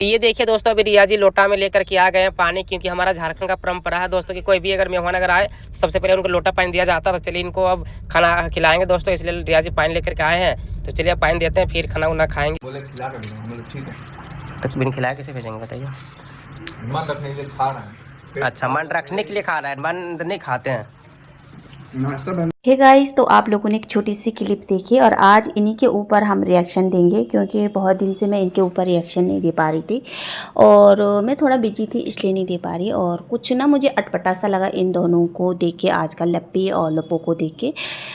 ये देखिए दोस्तों, अभी रिया जी लोटा में लेकर के आ गए हैं पानी, क्योंकि हमारा झारखंड का परंपरा है दोस्तों कि कोई भी अगर मेहमान अगर आए सबसे पहले उनको लोटा पानी दिया जाता है। तो चलिए इनको अब खाना खिलाएंगे दोस्तों, इसलिए रिया जी पानी लेकर के आए हैं। तो चलिए अब पानी देते हैं, फिर खाना उना खाएंगे। बोले खिला कर ठीक है। तो बिन खिलाए कैसे भेजेंगे बताइए? मन रखने के लिए खा रहे हैं। अच्छा, मन रखने के लिए खा रहे हैं, मन नहीं खाते हैं। हे गाइस, तो आप लोगों ने एक छोटी सी क्लिप देखी और आज इन्हीं के ऊपर हम रिएक्शन देंगे, क्योंकि बहुत दिन से मैं इनके ऊपर रिएक्शन नहीं दे पा रही थी और मैं थोड़ा बिजी थी इसलिए नहीं दे पा रही। और कुछ ना मुझे अटपटा सा लगा इन दोनों को देख के, आजकल लप्पी और लप्पो को देख के।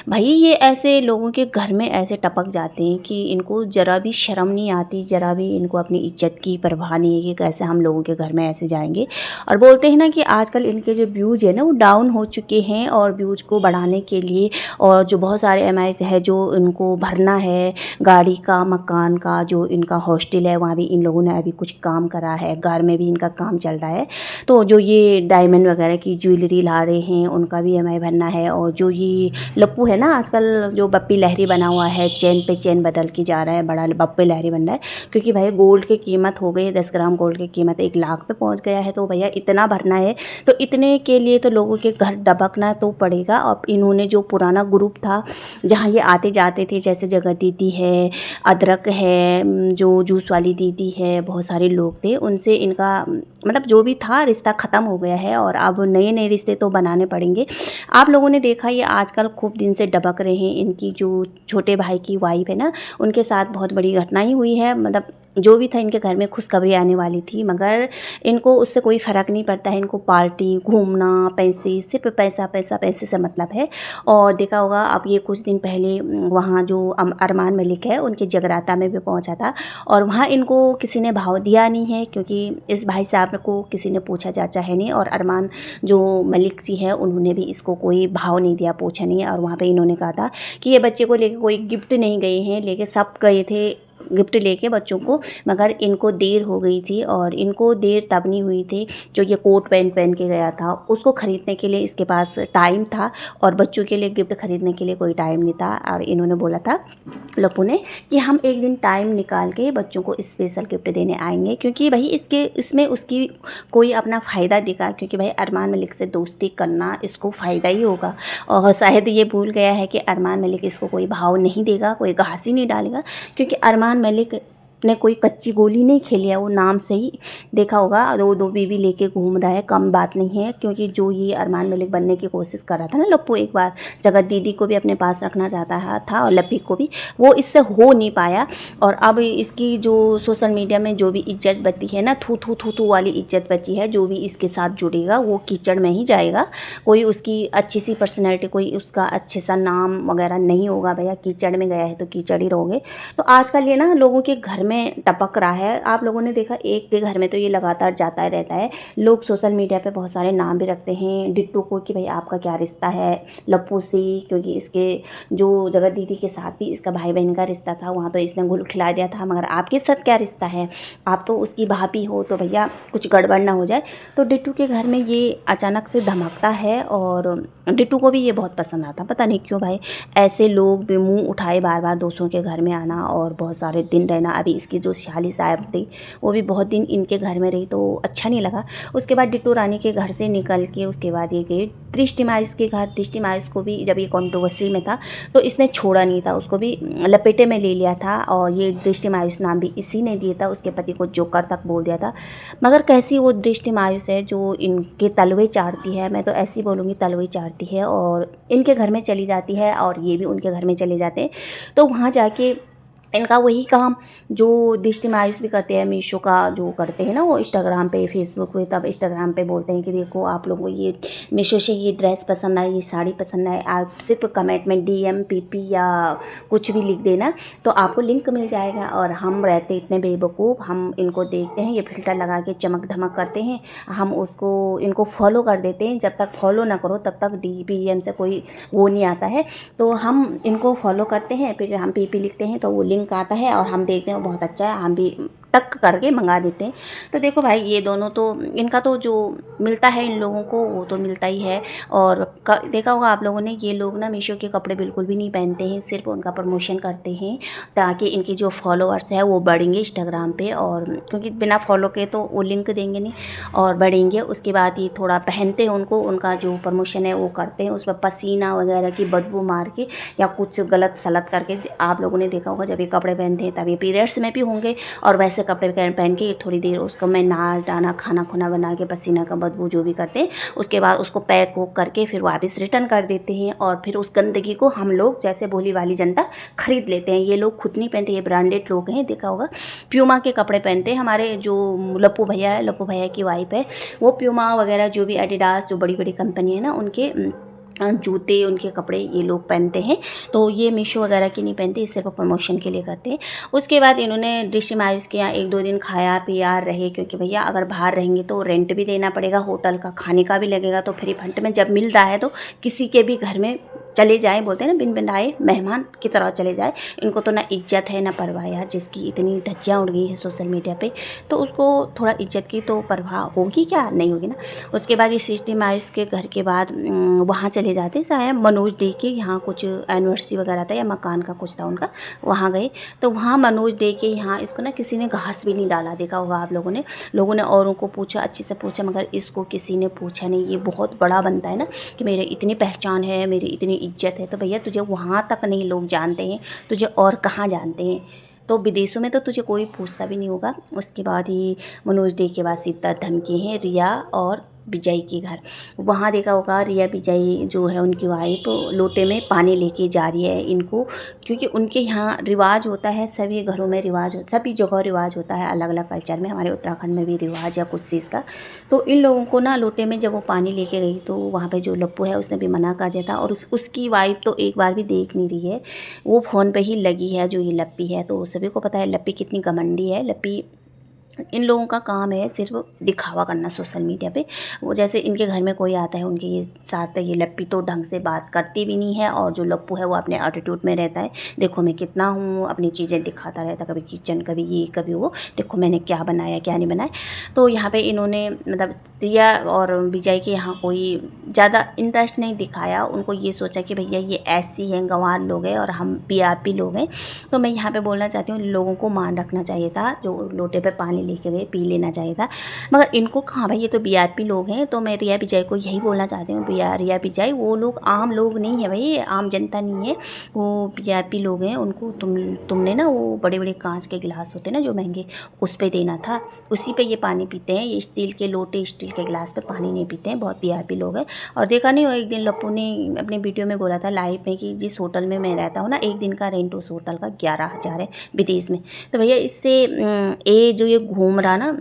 भाई ये ऐसे लोगों के घर में ऐसे टपक जाते हैं कि इनको ज़रा भी शर्म नहीं आती, ज़रा भी इनको अपनी इज्जत की परवाह नहीं है कि कैसे हम लोगों के घर में ऐसे जाएंगे। और बोलते हैं ना कि आजकल इनके जो व्यूज़ है ना वो डाउन हो चुके हैं, और व्यूज़ को बढ़ाने के लिए और जो बहुत सारे एमआई है जो इनको भरना है, गाड़ी का, मकान का, जो इनका हॉस्टल है वहाँ भी इन लोगों ने अभी कुछ काम करा है, घर में भी इनका काम चल रहा है। तो जो ये डायमंड वगैरह की ज्वेलरी ला रहे हैं उनका भी एमआई भरना है। और जो ये लप्पू है ना आजकल जो बप्पी लहरी बना हुआ है, चेन पे चेन बदल के जा रहा है, बड़ा बप्पी लहरी बन रहा है, क्योंकि भाई गोल्ड की कीमत हो गई, 10 ग्राम गोल्ड की कीमत 1 लाख पे पहुँच गया है। तो भैया इतना भरना है, तो इतने के लिए तो लोगों के घर दबकना तो पड़ेगा। और इन्होंने जो पुराना ग्रुप था जहाँ ये आते जाते थे, जैसे जगत दीदी है, अदरक है, जो जूस वाली दीदी है, बहुत सारे लोग थे, उनसे इनका मतलब जो भी था रिश्ता ख़त्म हो गया है और अब नए नए रिश्ते तो बनाने पड़ेंगे। आप लोगों ने देखा ये आजकल खूब दिन से डबक रहे हैं। इनकी जो छोटे भाई की वाइफ है ना, उनके साथ बहुत बड़ी घटना ही हुई है। मतलब जो भी था इनके घर में खुशखबरी आने वाली थी, मगर इनको उससे कोई फ़र्क नहीं पड़ता है। इनको पार्टी, घूमना, पैसे, सिर्फ पैसा पैसा, पैसे से मतलब है। और देखा होगा अब ये कुछ दिन पहले वहाँ जो अरमान मलिक है उनके जगराता में भी पहुँचा था और वहाँ इनको किसी ने भाव दिया नहीं है, क्योंकि इस भाई साहब को किसी ने पूछा जाचा है नहीं। और अरमान जो मलिक जी है उन्होंने भी इसको कोई भाव नहीं दिया, पूछा नहीं है। और वहाँ पे इन्होंने कहा था कि ये बच्चे को लेके कोई गिफ्ट नहीं गए हैं, लेके सब गए थे गिफ्ट लेके बच्चों को, मगर इनको देर हो गई थी। और इनको देर तब नहीं हुई थी जो ये कोट पैंट पहन के गया था उसको ख़रीदने के लिए इसके पास टाइम था, और बच्चों के लिए गिफ्ट ख़रीदने के लिए कोई टाइम नहीं था। और इन्होंने बोला था लप्पू ने कि हम एक दिन टाइम निकाल के बच्चों को स्पेशल गिफ्ट देने आएंगे, क्योंकि भाई इसमें उसकी कोई अपना फ़ायदा दिखा, क्योंकि भाई अरमान मलिक से दोस्ती करना इसको फ़ायदा ही होगा। और शायद ये भूल गया है कि अरमान मलिक इसको कोई भाव नहीं देगा, कोई घास ही नहीं डालेगा, क्योंकि अरमान मलिक ने कोई कच्ची गोली नहीं खेली है। वो नाम से ही देखा होगा दो बीवी लेके घूम रहा है, कम बात नहीं है। क्योंकि जो ये अरमान मलिक बनने की कोशिश कर रहा था ना लप्पू, एक बार जगत दीदी को भी अपने पास रखना चाहता था और लप्पी को भी, वो इससे हो नहीं पाया। और अब इसकी जो सोशल मीडिया में जो भी इज्जत बची है ना, थू थू थू थू वाली इज्जत बची है, जो भी इसके साथ जुड़ेगा वो कीचड़ में ही जाएगा। कोई उसकी अच्छी सी पर्सनैलिटी, कोई उसका अच्छे सा नाम वगैरह नहीं होगा। भैया कीचड़ में गया है तो कीचड़ ही रहोगे। तो आजकल ये ना लोगों के घर में टपक रहा है। आप लोगों ने देखा एक के घर में तो ये लगातार जाता ही रहता है। लोग सोशल मीडिया पे बहुत सारे नाम भी रखते हैं डिट्टू को कि भाई आपका क्या रिश्ता है लप्पू से, क्योंकि इसके जो जगत दीदी के साथ भी इसका भाई बहन का रिश्ता था, वहाँ तो इसने घुल खिला दिया था, मगर आपके साथ क्या रिश्ता है, आप तो उसकी भाभी हो, तो भैया कुछ गड़बड़ ना हो जाए। तो डिट्टू के घर में ये अचानक से धमकता है और डिट्टू को भी ये बहुत पसंद आता, पता नहीं क्यों भाई ऐसे लोग भी मुँह उठाए बार बार दोस्तों के घर में आना और बहुत सारे दिन रहना। अभी इसकी जो शाली साहब थी वो भी बहुत दिन इनके घर में रही तो अच्छा नहीं लगा। उसके बाद डिट्टू रानी के घर से निकल के उसके बाद ये गई दृष्टि मायूस के घर। दृष्टि मायूस को भी जब ये कंट्रोवर्सी में था तो इसने छोड़ा नहीं था, उसको भी लपेटे में ले लिया था। और ये दृष्टि मायूस नाम भी इसी ने दिया था, उसके पति को जोकर तक बोल दिया था। मगर कैसी वो दृष्टि मायूस है जो इनके तलवे चाटती है, मैं तो ऐसी बोलूँगी तलवे चाटती है, और इनके घर में चली जाती है और ये भी उनके घर में चले जाते हैं। तो वहाँ जाके इनका वही काम जो दृष्टि मायूस भी करते हैं, मीशो का जो करते हैं ना वो इंस्टाग्राम पे फेसबुक पे, तब इंस्टाग्राम पे बोलते हैं कि देखो आप लोगों को ये मीशो से ये ड्रेस पसंद आई, ये साड़ी पसंद आई, आप सिर्फ कमेंट में DM PP या कुछ भी लिख देना तो आपको लिंक मिल जाएगा। और हम रहते इतने बेवकूफ़, हम इनको देखते हैं ये फ़िल्टर लगा के चमक धमक करते हैं, हम उसको इनको फॉलो कर देते हैं। जब तक फॉलो ना करो तब तक DPM से कोई वो नहीं आता है, तो हम इनको फॉलो करते हैं, फिर हम PP लिखते हैं तो वो लिंक आता है और हम देखते हैं बहुत अच्छा है, हम भी टक करके मंगा देते हैं। तो देखो भाई ये दोनों तो इनका तो जो मिलता है इन लोगों को वो तो मिलता ही है। और देखा होगा आप लोगों ने, ये लोग ना मीशो के कपड़े बिल्कुल भी नहीं पहनते हैं, सिर्फ उनका प्रमोशन करते हैं ताकि इनकी जो फॉलोअर्स है वो बढ़ेंगे इंस्टाग्राम पे। और क्योंकि बिना फॉलो के तो वो लिंक देंगे नहीं और बढ़ेंगे। उसके बाद ये थोड़ा पहनते हैं उनको, उनका जो प्रमोशन है वो करते हैं, उसमें पसीना वगैरह की बदबू मार के या कुछ गलत सलत करके। आप लोगों ने देखा होगा जब ये कपड़े पहनते हैं तब ये पीरियड्स में भी होंगे और वैसे कपड़े पहन के थोड़ी देर उसको मैं नाच डाना खाना खुना बना के पसीना का बदबू जो भी करते हैं, उसके बाद उसको पैक वूक करके फिर वापस रिटर्न कर देते हैं। और फिर उस गंदगी को हम लोग जैसे भोली वाली जनता खरीद लेते हैं। ये लोग खुद नहीं पहनते, ये ब्रांडेड लोग हैं। देखा होगा प्यूमा के कपड़े पहनते हैं। हमारे जो लप्पू भैया है, लप्पू भैया की वाइफ है, वो प्यूमा वगैरह जो भी एडिडास जो बड़ी बड़ी कंपनी है ना, उनके जूते उनके कपड़े ये लोग पहनते हैं। तो ये मीशो वगैरह की नहीं पहनते, इस सिर्फ प्रमोशन के लिए करते हैं। उसके बाद इन्होंने दृष्टि मायूस के यहाँ 1-2 दिन खाया पिया रहे, क्योंकि भैया अगर बाहर रहेंगे तो रेंट भी देना पड़ेगा, होटल का खाने का भी लगेगा। तो फ्री फंड में जब मिल रहा है तो किसी के भी घर में चले जाएं, बोलते हैं ना बिन बनाए मेहमान की तरह चले जाए। इनको तो ना इज्जत है ना परवाह यार। जिसकी इतनी धज्जियाँ उड़ गई है सोशल मीडिया पे, तो उसको थोड़ा इज्जत की तो परवाह होगी क्या, नहीं होगी ना। उसके बाद ये सृष्टि मायूस के घर के बाद वहाँ चले जाते शायद मनोज डे के यहाँ कुछ एनिवर्सरी वगैरह था या मकान का कुछ था उनका, वहाँ गए। तो वहाँ मनोज डे के यहाँ इसको ना किसी ने घास भी नहीं डाला, देखा होगा आप लोगों ने औरों को पूछा, अच्छे से पूछा, मगर इसको किसी ने पूछा नहीं। ये बहुत बड़ा बनता है ना कि मेरे इतनी पहचान है, मेरी इतनी इज्जत है। तो भैया तुझे वहाँ तक नहीं लोग जानते हैं, तुझे और कहाँ जानते हैं। तो विदेशों में तो तुझे कोई पूछता भी नहीं होगा। उसके बाद ही मनोज डे के बाद सीता धमकी हैं रिया और विजय के घर। वहाँ देखा होगा रिया विजय जो है उनकी वाइफ लोटे में पानी लेके जा रही है इनको, क्योंकि उनके यहाँ रिवाज होता है, सभी घरों में रिवाज, सभी जगह रिवाज होता है, अलग अलग कल्चर में। हमारे उत्तराखंड में भी रिवाज है कुछ चीज़ का। तो इन लोगों को ना लोटे में जब वो पानी लेके गई तो वहाँ पे जो लप्पू है उसने भी मना कर दिया था। और उसकी वाइफ तो एक बार भी देख नहीं रही है, वो फ़ोन पे ही लगी है जो ये लप्पी है। तो सभी को पता है लप्पी कितनी घमंडी है। लप्पी इन लोगों का काम है सिर्फ दिखावा करना सोशल मीडिया पे। वो जैसे इनके घर में कोई आता है उनके ये साथ ये लप्पी तो ढंग से बात करती भी नहीं है, और जो लप्पू है वो अपने एटीट्यूड में रहता है, देखो मैं कितना हूँ, अपनी चीज़ें दिखाता रहता, कभी किचन कभी ये कभी वो, देखो मैंने क्या बनाया क्या नहीं बनाया। तो यहाँ पे इन्होंने मतलब रिया और विजय के यहाँ कोई ज़्यादा इंटरेस्ट नहीं दिखाया। उनको ये सोचा कि भैया ये ऐसी हैं, गंवार लोग हैं और हम वीआईपी लोग हैं। तो मैं यहाँ पे बोलना चाहती हूँ लोगों को मान रखना चाहिए था, जो लोटे पे पानी लेके गए पी लेना चाहिए था, मगर इनको कहाँ भाई, ये तो वीआईपी लोग हैं। तो मैं रिया विजय को यही बोलना चाहती हूँ, रिया विजय वो लोग आम लोग नहीं है भाई, आम जनता नहीं है, वो वीआईपी लोग हैं। उनको तुमने ना वो बड़े बड़े कांच के गिलास होते हैं ना जो महंगे, उस पर देना था, उसी पे ये पानी पीते हैं। ये स्टील के लोटे स्टील के गिलास पे पानी नहीं पीते हैं, बहुत वीआईपी लोग हैं। और देखा नहीं हो एक दिन लप्पू ने अपने वीडियो में बोला था लाइव में कि जिस होटल में मैं रहता हूँ ना, एक दिन का रेंट उस होटल का 11,000 है विदेश में। तो भैया इससे ये जो ये घूम रहा ना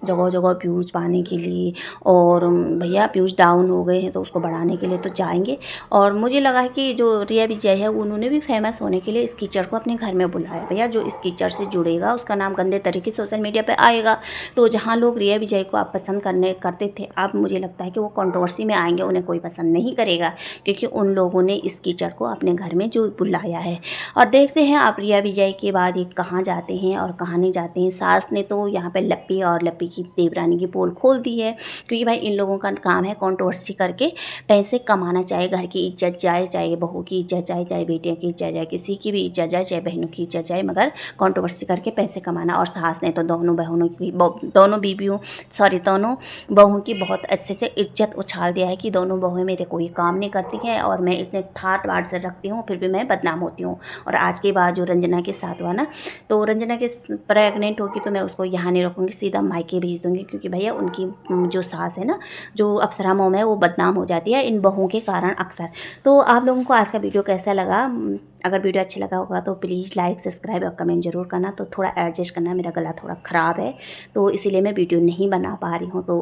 जगह जगह व्यूज़ पाने के लिए, और भैया व्यूज़ डाउन हो गए हैं तो उसको बढ़ाने के लिए तो जाएंगे। और मुझे लगा है कि जो रिया विजय है उन्होंने भी फेमस होने के लिए इस कीचड़ को अपने घर में बुलाया। भैया जो इस कीचड़ से जुड़ेगा उसका नाम गंदे तरीके सोशल मीडिया पे आएगा। तो जहाँ लोग रिया विजय को आप पसंद करते थे, अब मुझे लगता है कि वो कंट्रोवर्सी में आएंगे, उन्हें कोई पसंद नहीं करेगा, क्योंकि उन लोगों ने इस कीचड़ को अपने घर में जो बुलाया है। और देखते हैं आप रिया विजय के बाद ये कहाँ जाते हैं और कहाँ नहीं जाते हैं। सास ने तो यहाँ पर लप्पी और लप्पी की देवरानी की पोल खोल दी है, क्योंकि भाई इन लोगों का काम है कंट्रोवर्सी करके पैसे कमाना, चाहे घर की इज्जत जाए, चाहे बहू की इज्जत जाए, चाहे बेटियों की इज्जत जाए, किसी की भी इज्जत जाए, चाहे बहनों की इज्जत जाए, मगर कंट्रोवर्सी करके पैसे कमाना। और सास ने तो दोनों बहुओं की बहुत अच्छे से इज्जत उछाल दिया है कि दोनों बहुएं मेरे कोई काम नहीं करती हैं और मैं इतने ठाट बाट से रखती हूँ फिर भी मैं बदनाम होती हूँ। और आज के बाद जो रंजना के साथ हुआ ना, तो रंजना के प्रेग्नेंट होगी तो मैं उसको यहाँ नहीं रखूँगी, सीधा मायके भेज दूँगी, क्योंकि भैया उनकी जो सास है ना, जो अप्सरा मोम है, वो बदनाम हो जाती है इन बहुओं के कारण अक्सर। तो आप लोगों को आज का वीडियो कैसा लगा? अगर वीडियो अच्छा लगा होगा तो प्लीज़ लाइक सब्सक्राइब और कमेंट जरूर करना। तो थोड़ा एडजस्ट करना, मेरा गला थोड़ा ख़राब है तो इसीलिए मैं वीडियो नहीं बना पा रही हूँ। तो